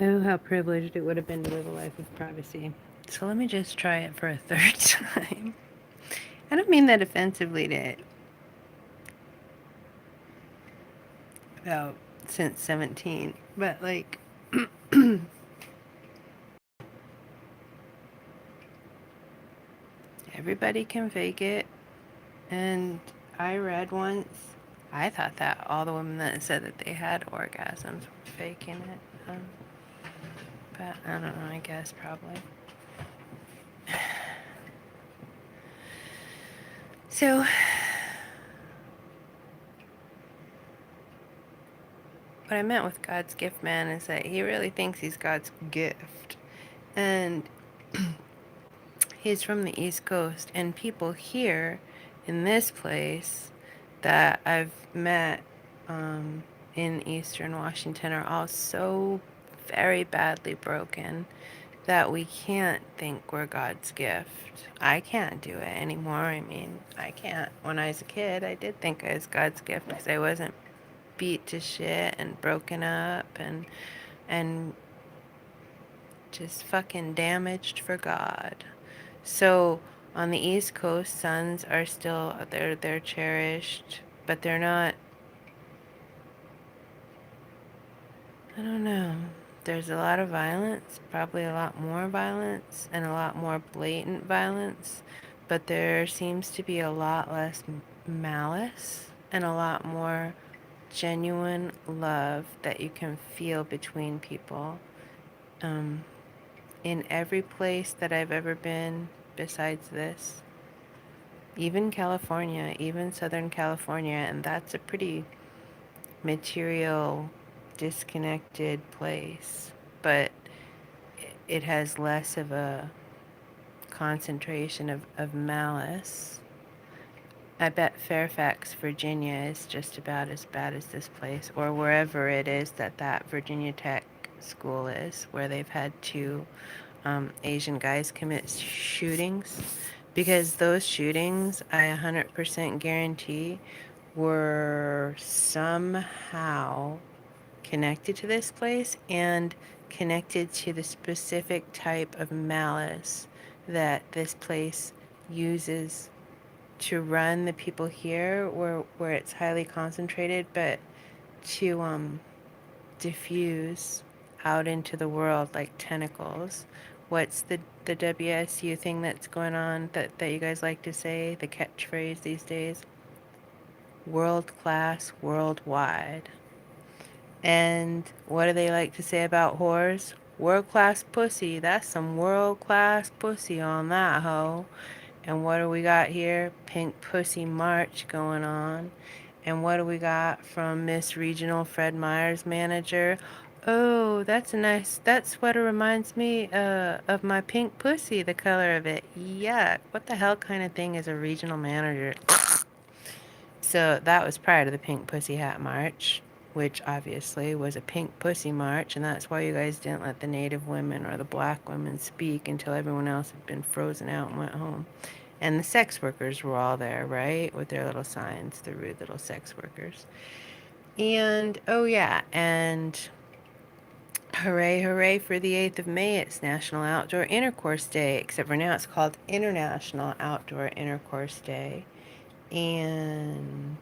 Oh, how privileged it would have been to live a life of privacy. So let me just try it for a third time. I don't mean that offensively to about since 17, but like everybody can fake it. And I read once, I thought that all the women that said that they had orgasms were faking it. But I don't know, I guess probably. So, what I meant with God's gift man is that he really thinks he's God's gift. And he's from the East Coast, and people here in this place that I've met in Eastern Washington are all so very badly broken that we can't think we're God's gift. I can't do it anymore. I mean, I can't. When I was a kid, I did think I was God's gift because I wasn't beat to shit and broken up and just fucking damaged for God. So on the East Coast, sons are still they're cherished, but they're not. I don't know. There's a lot of violence, probably a lot more violence, and a lot more blatant violence, but there seems to be a lot less malice and a lot more genuine love that you can feel between people. Um, in every place that I've ever been besides this, even California, even Southern California, and that's a pretty material, disconnected place, but it has less of a concentration of malice. I bet Fairfax, Virginia is just about as bad as this place, or wherever it is that Virginia Tech school is, where they've had two Asian guys commit shootings. Because those shootings, I 100% guarantee, were somehow connected to this place and connected to the specific type of malice that this place uses to run the people here where it's highly concentrated, but to diffuse out into the world like tentacles. What's the WSU thing that's going on that you guys like to say, the catchphrase these days? World class, worldwide. And what do they like to say about whores? World class pussy. That's some world class pussy on that hoe. And what do we got here? Pink Pussy March going on. And what do we got from Miss Regional Fred Meyer's manager? Oh, that's a nice, that sweater reminds me of my pink pussy, the color of it. Yuck. What the hell kind of thing is a regional manager? So that was prior to the Pink Pussy Hat March, which obviously was a pink pussy march, and that's why you guys didn't let the native women or the black women speak until everyone else had been frozen out and went home. And the sex workers were all there, right? With their little signs, the rude little sex workers. And, oh yeah, and hooray, hooray for the 8th of May. It's National Outdoor Intercourse Day, except for now it's called International Outdoor Intercourse Day. And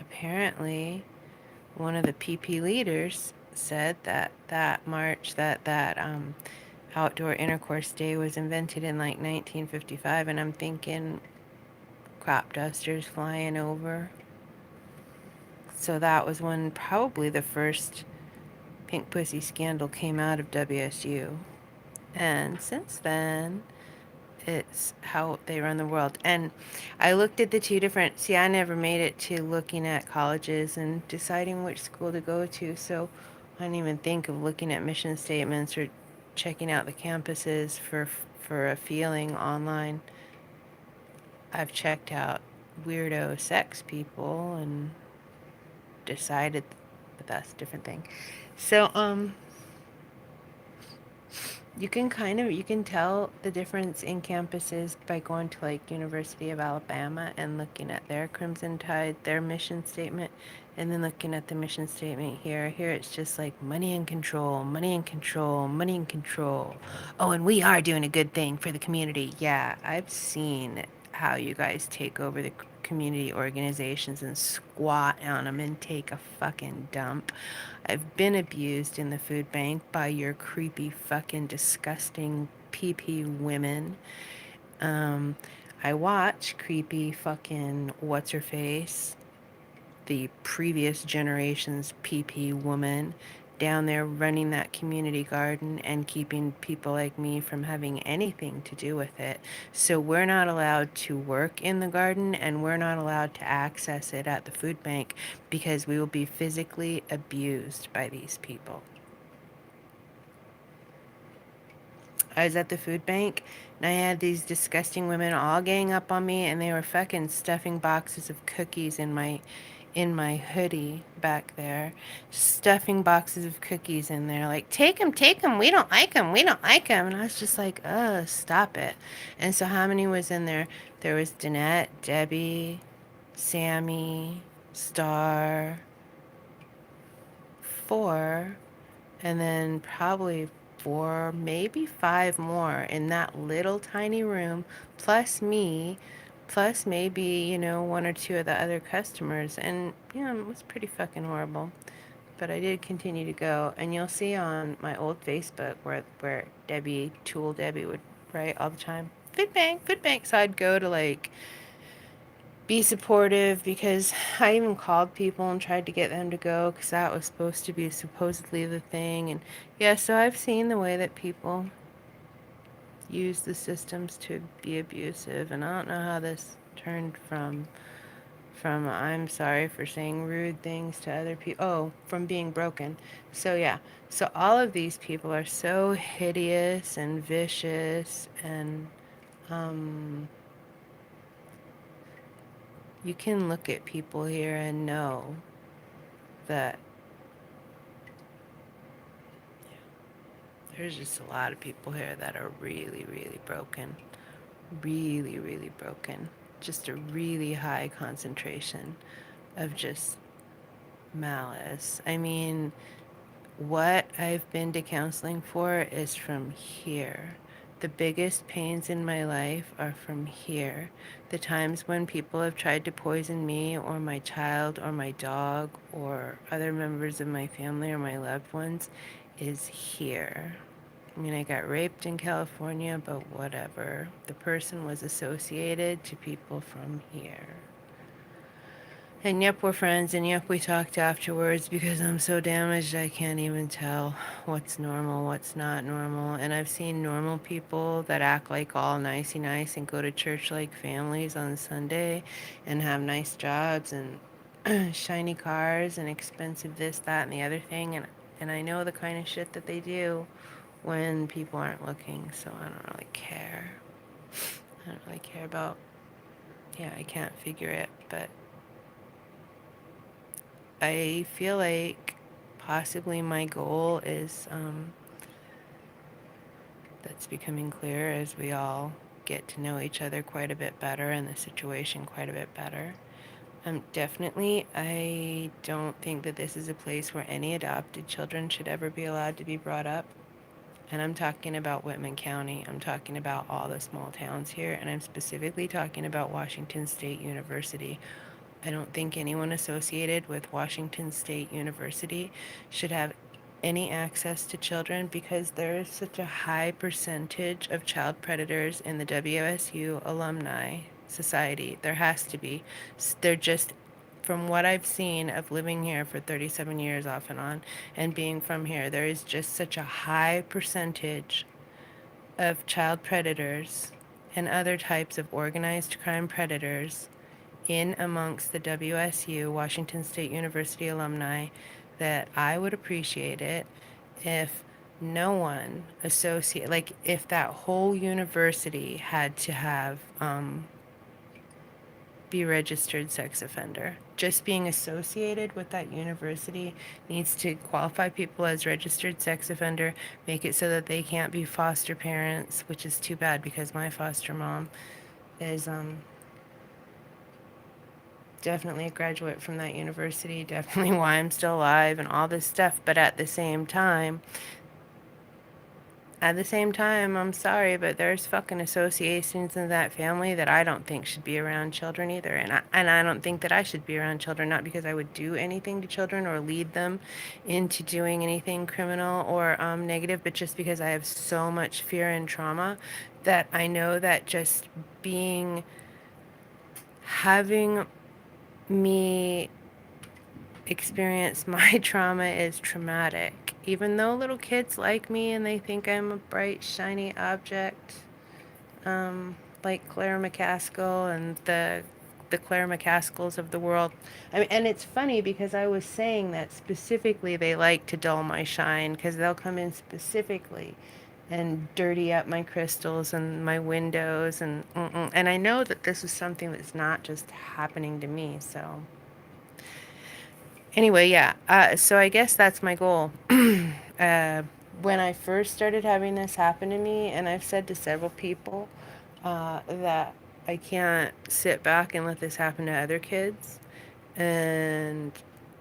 apparently one of the PP leaders said that that march, that outdoor intercourse day was invented in like 1955, and I'm thinking crop dusters flying over. So that was when probably the first pink pussy scandal came out of WSU. And since then, it's how they run the world. And I looked at the two different, see, I never made it to looking at colleges and deciding which school to go to, so I didn't even think of looking at mission statements or checking out the campuses for a feeling online. I've checked out weirdo sex people and decided, but that's a different thing. So, You can tell the difference in campuses by going to like University of Alabama and looking at their Crimson Tide, their mission statement, and then looking at the mission statement here. Here it's just like money and control, money and control, money and control. Oh, and we are doing a good thing for the community. Yeah, I've seen how you guys take over the community organizations and squat on them and take a fucking dump. I've been abused in the food bank by your creepy fucking disgusting PP women. Um, I watch creepy fucking what's her face, the previous generation's PP woman down there running that community garden and keeping people like me from having anything to do with it. So we're not allowed to work in the garden and we're not allowed to access it at the food bank because we will be physically abused by these people. I was at the food bank and I had these disgusting women all gang up on me and they were fucking stuffing boxes of cookies in my hoodie back there. Stuffing boxes of cookies in there like take them, we don't like them, we don't like them. And I was just like, stop it. And so how many was in there? There was Danette, Debbie, Sammy, Star, 4, and then probably 4, maybe 5 more in that little tiny room, plus me, plus maybe, 1 or 2 of the other customers. And, it was pretty fucking horrible. But I did continue to go. And you'll see on my old Facebook where Debbie, Tool Debbie would write all the time, food bank, food bank. So I'd go to like be supportive because I even called people and tried to get them to go because that was supposed to be supposedly the thing. And yeah, so I've seen the way that people use the systems to be abusive, and I don't know how this turned from I'm sorry for saying rude things to other people. Oh, from being broken. So yeah. So all of these people are so hideous and vicious and um you can look at people here and know that there's just a lot of people here that are really, really broken. Really, really broken. Just a really high concentration of just malice. I mean, what I've been to counseling for is from here. The biggest pains in my life are from here. The times when people have tried to poison me or my child or my dog or other members of my family or my loved ones is here. I mean, I got raped in California, but whatever. The person was associated to people from here. And yep, we're friends, and yep, we talked afterwards because I'm so damaged I can't even tell what's normal, what's not normal. And I've seen normal people that act like all nicey nice and go to church like families on Sunday and have nice jobs and shiny cars and expensive this, that, and the other thing. And I know the kind of shit that they do when people aren't looking, so I don't really care. I don't really care about, yeah, I can't figure it, but I feel like possibly my goal is that's becoming clear as we all get to know each other quite a bit better and the situation quite a bit better. Definitely, I don't think that this is a place where any adopted children should ever be allowed to be brought up. And I'm talking about Whitman County. I'm talking about all the small towns here. And I'm specifically talking about Washington State University. I don't think anyone associated with Washington State University should have any access to children because there is such a high percentage of child predators in the WSU alumni society. There has to be. They're just, from what I've seen of living here for 37 years off and on and being from here, there is just such a high percentage of child predators and other types of organized crime predators in amongst the WSU, Washington State University alumni, that I would appreciate it if no one associate, like if that whole university had to have be registered sex offender. Just being associated with that university needs to qualify people as registered sex offender, make it so that they can't be foster parents, which is too bad because my foster mom is definitely a graduate from that university, definitely why I'm still alive and all this stuff. But at the same time, I'm sorry, but there's fucking associations in that family that I don't think should be around children either. And I don't think that I should be around children, not because I would do anything to children or lead them into doing anything criminal or negative, but just because I have so much fear and trauma that I know that just having me experience my trauma is traumatic. Even though little kids like me and they think I'm a bright, shiny object, um, like Claire McCaskill and the Claire McCaskills of the world. I mean, and it's funny because I was saying that specifically they like to dull my shine because they'll come in specifically and dirty up my crystals and my windows and I know that this is something that's not just happening to me, so anyway, yeah. So I guess that's my goal. When I first started having this happen to me, and I've said to several people that I can't sit back and let this happen to other kids, and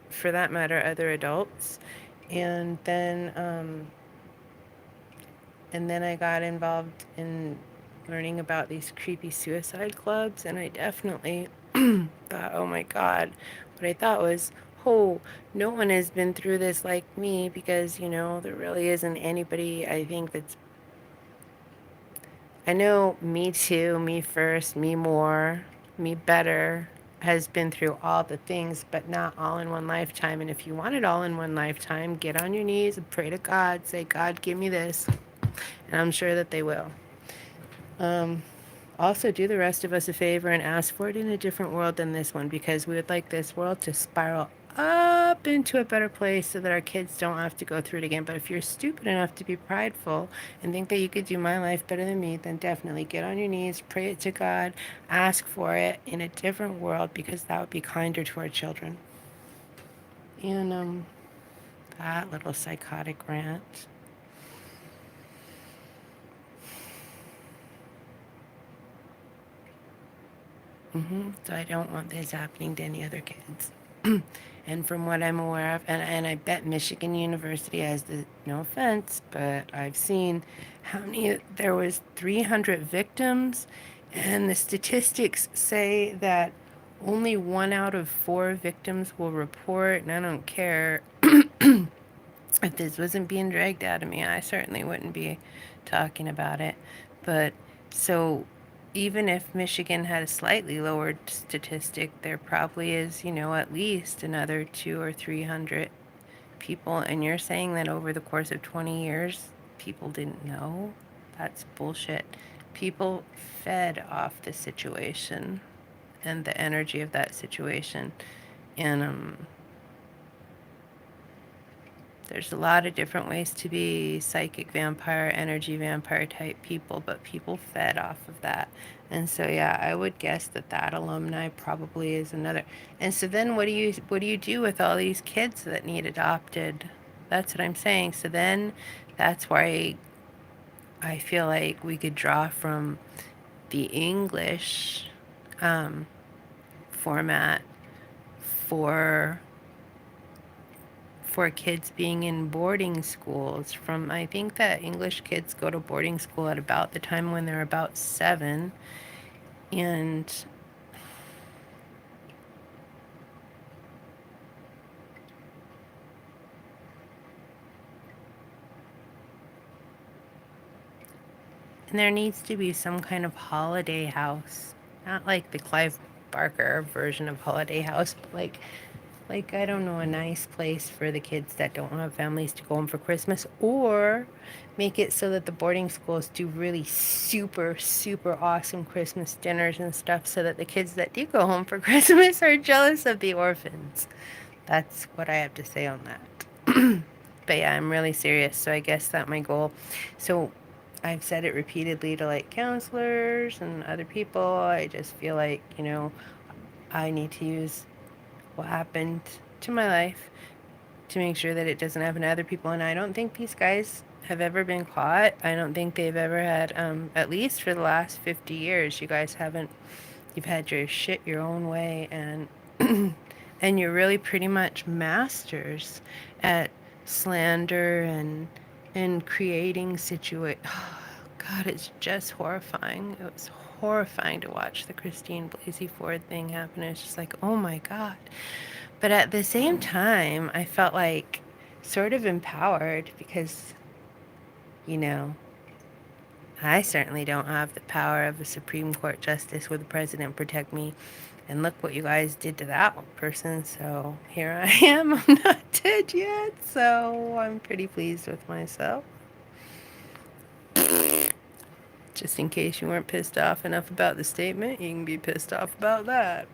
for that matter, other adults. And then, um, and then I got involved in learning about these creepy suicide clubs, and I definitely thought, oh my God, what I thought was, oh, no one has been through this like me because, there really isn't anybody I think that's, I know me too, me first, me more, me better has been through all the things, but not all in one lifetime. And if you want it all in one lifetime, get on your knees and pray to God, say, God, give me this. And I'm sure that they will. Um, Also, do the rest of us a favor and ask for it in a different world than this one because we would like this world to spiral up into a better place so that our kids don't have to go through it again. But if you're stupid enough to be prideful and think that you could do my life better than me, then definitely get on your knees, pray it to God, ask for it in a different world because that would be kinder to our children. And that little psychotic rant. So I don't want this happening to any other kids. And from what I'm aware of, and I bet Michigan University has the, no offense, but I've seen how many, there was 300 victims, and the statistics say that only 1 out of 4 victims will report, and I don't care if this wasn't being dragged out of me, I certainly wouldn't be talking about it. But so even if Michigan had a slightly lowered statistic, there probably is, at least another 200 or 300 people. And you're saying that over the course of 20 years, people didn't know? That's bullshit. People fed off the situation and the energy of that situation. And there's a lot of different ways to be psychic vampire, energy vampire type people, but people fed off of that. And so yeah, I would guess that that alumni probably is another. And so then what do you do with all these kids that need adopted? That's what I'm saying. So then that's why I feel like we could draw from the English format for kids being in boarding schools from, I think that English kids go to boarding school at about the time when they're about 7, and there needs to be some kind of holiday house, not like the Clive Barker version of holiday house, but like I don't know, a nice place for the kids that don't have families to go home for Christmas, or make it so that the boarding schools do really super, super awesome Christmas dinners and stuff so that the kids that do go home for Christmas are jealous of the orphans. That's what I have to say on that. But yeah, I'm really serious. So I guess that my goal. So I've said it repeatedly to like counselors and other people. I just feel like, I need to use what happened to my life to make sure that it doesn't happen to other people. And I don't think these guys have ever been caught. I don't think they've ever had, at least for the last 50 years, you guys haven't, you've had your shit your own way, and and you're really pretty much masters at slander and creating oh, God, it's just horrifying. It was horrifying to watch the Christine Blasey Ford thing happen. It's just like, oh my God. But at the same time, I felt like sort of empowered because, you know, I certainly don't have the power of a Supreme Court justice with the president protect me. And look what you guys did to that one person. So here I am. I'm not dead yet. So I'm pretty pleased with myself. Just in case you weren't pissed off enough about the statement, you can be pissed off about that.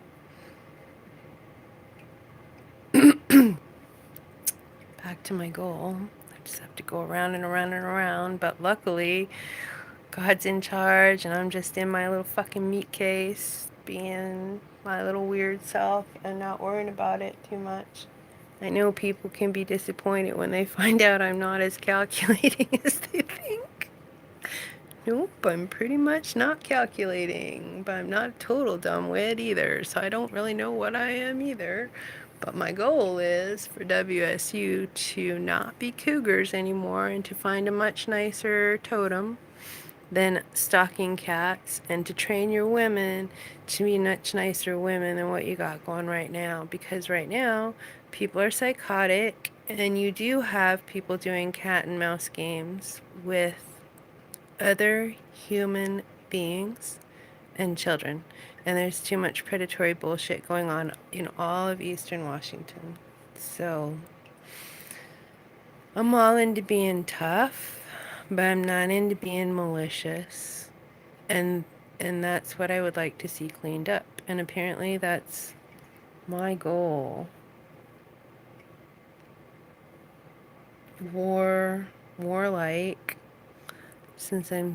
Back to my goal. I just have to go around and around and around. But luckily, God's in charge, and I'm just in my little fucking meat case, being my little weird self and not worrying about it too much. I know people can be disappointed when they find out I'm not as calculating as they think. Nope, I'm pretty much not calculating, but I'm not a total dumbwit either, so I don't really know what I am either. But my goal is for WSU to not be cougars anymore and to find a much nicer totem than stalking cats, and to train your women to be much nicer women than what you got going right now. Because right now, people are psychotic, and you do have people doing cat and mouse games with other human beings and children. And there's too much predatory bullshit going on in all of Eastern Washington. So I'm all into being tough, but I'm not into being malicious. And and that's what I would like to see cleaned up. And apparently that's my goal. Warlike, since I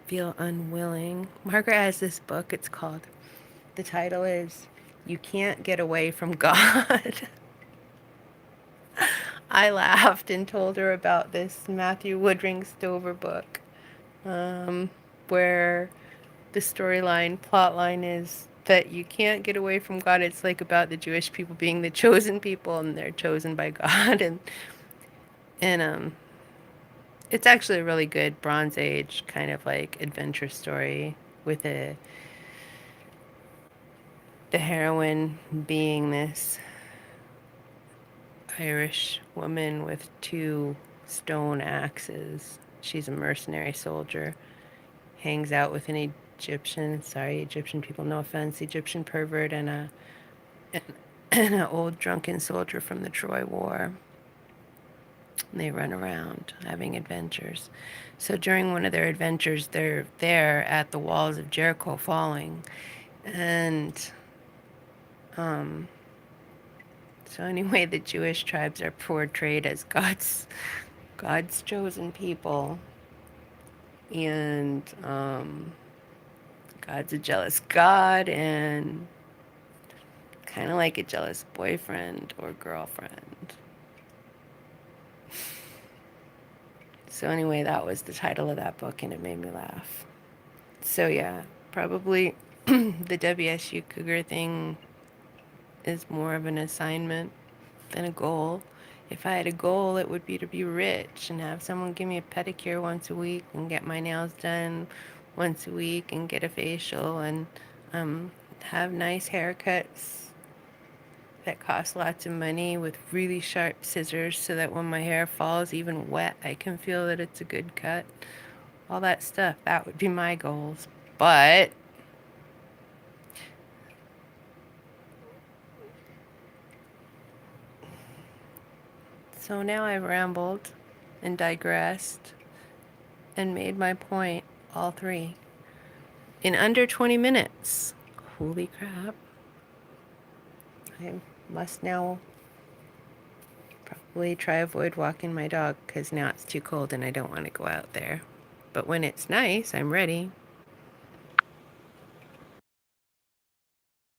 feel unwilling. Margaret has this book. It's called, the title is You Can't Get Away from God. I laughed and told her about this Matthew Woodring Stover book, where the plot line is that you can't get away from God. It's like about the Jewish people being the chosen people, and they're chosen by God, and it's actually a really good Bronze Age kind of like adventure story with the heroine being this Irish woman with two stone axes. She's a mercenary soldier, hangs out with an Egyptian people, no offense, Egyptian pervert, and an old drunken soldier from the Troy War. And they run around having adventures. So during one of their adventures, they're there at the walls of Jericho falling. And so anyway, the Jewish tribes are portrayed as God's chosen people. And God's a jealous God, and kind of like a jealous boyfriend or girlfriend. So anyway, that was the title of that book, and it made me laugh. So yeah, probably the WSU Cougar thing is more of an assignment than a goal. If I had a goal, it would be to be rich and have someone give me a pedicure once a week and get my nails done once a week and get a facial and have nice haircuts that cost lots of money with really sharp scissors so that when my hair falls even wet, I can feel that it's a good cut. All that stuff, that would be my goals. But so now I've rambled and digressed and made my point, all three, in under 20 minutes. Holy crap. I must now probably try avoid walking my dog because now it's too cold and I don't want to go out there. But when it's nice, I'm ready.